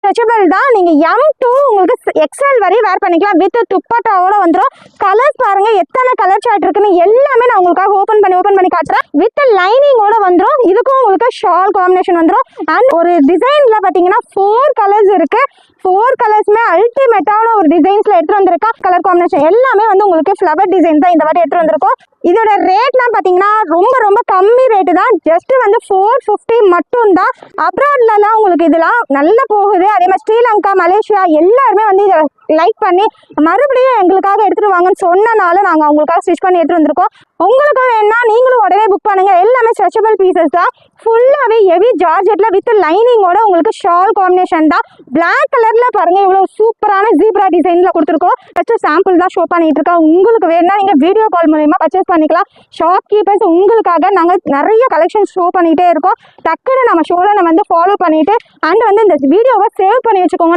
Stretchable தான். நீங்க M2 உங்களுக்கு XL வரை வேர் பண்ணிக்கலாம். வித் துப்பட்டாவோட வந்துடும். கலர்ஸ் பாருங்க எத்தனை கலர் சார்ட் இருக்குன்னு எல்லாமே நான் உங்களுக்காக ஓபன் பண்ணி காட்டுறேன். வித் லைனிங்கோட வந்துடும். இதுக்கும் உங்களுக்கு ஷால் காம்பினேஷன் வந்துடும். அண்ட் ஒரு டிசைன்ல பாத்தீங்கன்னா 4 கலர்ஸ் இருக்கு. 4 கலர்ஸ்மே அல்டிமேட்டான ஒரு டிசைன்ஸ்ல எடுத்து வந்திருக்கா. கலர் காம்பினேஷன் எல்லாமே வந்து உங்களுக்கு ஃப்ளவர் டிசைன் தான் இந்த வாட்டி எடுத்து வந்திருக்கோம். இதோட ரேட்லாம் பாத்தீங்கன்னா ரொம்ப கம்மி ரேட்டு தான். ஜஸ்ட் வந்து 450 மட்டும் தான். அப்ராட்லலாம் உங்களுக்கு இதெல்லாம் நல்லா போகுது. அதே மாதிரி ஸ்ரீலங்கா, மலேசியா எல்லாருமே வந்து இதை லைக் பண்ணி மறுபடியும் எங்களுக்காக எடுத்துட்டு வாங்கன்னு சொன்னனால நாங்கள் அவங்களுக்காக ஸ்டிச் பண்ணி எடுத்துட்டு வந்திருக்கோம். உங்களுக்கு வேணா நீங்களும் உடனே புக் பண்ணுங்க. எல்லாமே ஸ்ட்ரெச்சபிள் பீசஸ் தான். ஃபுல்லாவே ஹெவி ஜார்ஜெட்ல வித் லைனிங்கோட உங்களுக்கு ஷால் காம்பினேஷன் தான். பிளாக் கலர்ல பாருங்க இவ்வளவு சூப்பரான ஜீப்ரா டிசைன்ல கொடுத்துருக்கோம். ஃபர்ஸ்ட் சாம்பிள் தான் ஷோ பண்ணிட்டு இருக்கோம். உங்களுக்கு வேணா நீங்க வீடியோ கால் மூலமா பர்ச்சேஸ் பண்ணிக்கலாம். ஷாப் கீப்பர்ஸ் உங்களுக்காக நாங்கள் நிறைய கலெக்ஷன் ஷோ பண்ணிட்டே இருக்கோம். டக்குன்னு நம்ம ஷோல வந்து ஃபாலோ பண்ணிட்டு அண்ட் வந்து இந்த வீடியோவை சேவ் பண்ணி வச்சுக்கோங்க.